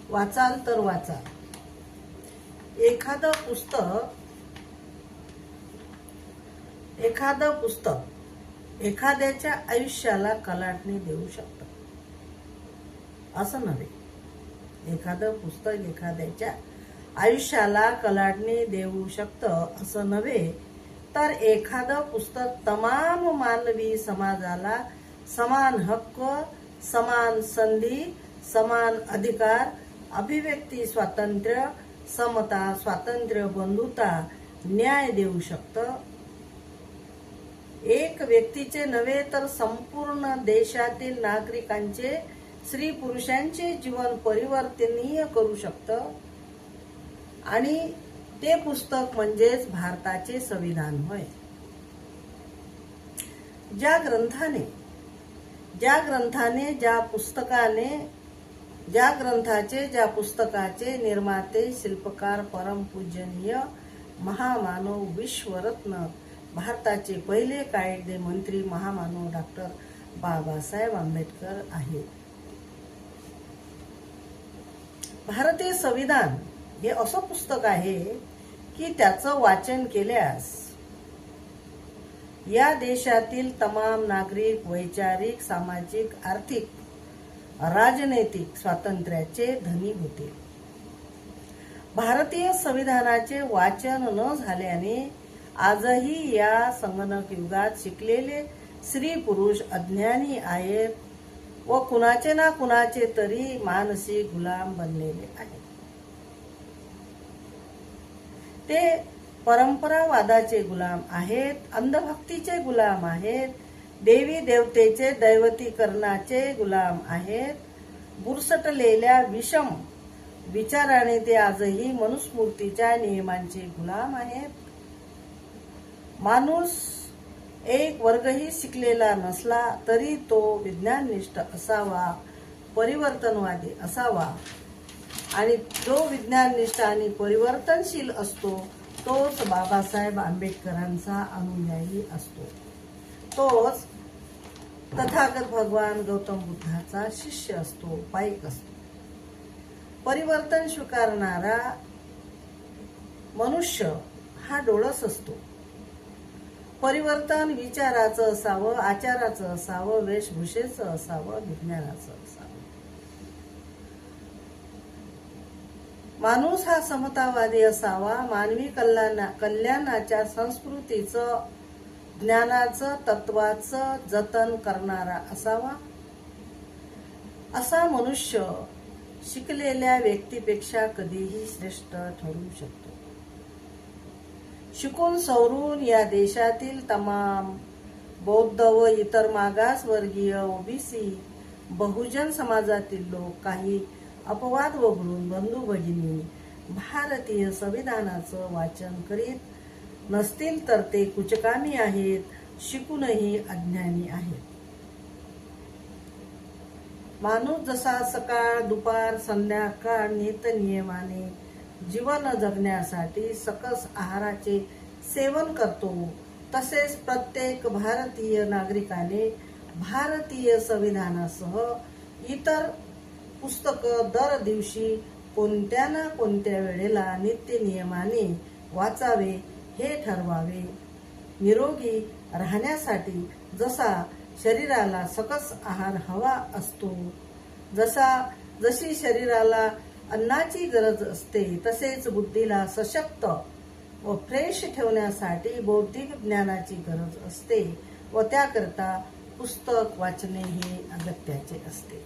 वाचाल तर वाचाल. एखादं पुस्तक एखाद्याच्या आयुष्याला कलाटणी देऊ शकतं असं नव्हे. एखादं पुस्तक एखाद्याच्या आयुष्याला कलाटणी देऊ शकतं असं नव्हे, तर एखादं पुस्तक तमाम मानवी समाजाला समान हक्क, समान संधी, समान अधिकार, अभिव्यक्ती स्वातंत्र्य, समता, स्वातंत्र्य, बंधुता, न्याय देऊ शकतं. एक व्यक्तीचे नव्हे तर संपूर्ण देशातील नागरिकांचे, स्त्री पुरुषांचे जीवन परिवर्तनीय करू शकतं. आणि ते पुस्तक म्हणजेच भारताचे संविधान होय. ज्या पुस्तकाचे निर्माते, शिल्पकार, परमपूजनीय महामानव, विश्वरत्न, भारताचे पहिले कायदे मंत्री, महामानव डॉक्टर बाबासाहेब आंबेडकर आहेत. भारतीय संविधान हे असं पुस्तक आहे की त्याचं वाचन केल्यास या देशातील तमाम नागरिक वैचारिक, सामाजिक, आर्थिक, राजनैतिक स्वातंत्र्याचे धनी होतील. भारतीय संविधानाचे वाचन न झाल्याने आजही या संगणक युगात शिकलेले स्त्री पुरुष अज्ञानी आहेत व कुणाचे ना कुणाचे तरी मानसिक गुलाम बनलेले आहेत. ते परंपरावादाचे गुलाम आहेत, अंधभक्तीचे गुलाम आहेत, देवी देवतेचे दैवतीकरणाचे गुलाम आहेत. बुरसटलेल्या विषम विचाराने ते आजही मनुस्मृतीच्या नियमांचे गुलाम आहेत. माणूस एक वर्गही शिकलेला नसला तरी तो विज्ञाननिष्ठ असावा, परिवर्तनवादी असावा. आणि जो विज्ञाननिष्ठ आणि परिवर्तनशील असतो तोच बाबासाहेब आंबेडकरांचा अनुयायी असतो. तोच तथागत भगवान गौतम बुद्धाचा शिष्य असतो, पाईक असतो. परिवर्तन स्वीकारणारा मनुष्य हा डोळस असतो. परिवर्तन विचाराचं असावं, आचाराचं असावं, वेशभूषेचं असावं, विज्ञानाचं असावं. माणूस हा समतावादी असावा, मानवी कल्याणाच्या संस्कृतीचं, ज्ञानाचं, तत्वाचं जतन करणारा असावा. असा मनुष्य शिकलेल्या व्यक्तीपेक्षा कधीही श्रेष्ठ ठरू शकतो. शिकून सवरून या देशातील तमाम बौद्ध व इतर मागासवर्गीय, ओबीसी, बहुजन समाजातील लोक काही अपवाद वगळून बंधू भगिनी भारतीय संविधानाचं वाचन करीत नसतील तर ते कुचकामी आहेत, शिकूनही अज्ञानी आहेत. माणूस जसा सकाळ, दुपार, संध्याकाळ नियमाने जीवन जगण्यासाठी सकस आहाराचे सेवन करतो, तसेच प्रत्येक भारतीय नागरिकाने भारतीय संविधानासह इतर पुस्तकं दर दिवशी कोणत्या ना कोणत्या वेळेला नित्य नियमाने वाचावे हे ठरवावे. निरोगी राहण्यासाठी जसा शरीराला सकस आहार हवा असतो, जशी शरीराला अन्नाची गरज असते, तसेच बुद्धीला सशक्त व फ्रेश ठेवण्यासाठी बौद्धिक ज्ञानाची गरज असते व त्याकरता पुस्तक वाचणे हे अगत्याचे असते.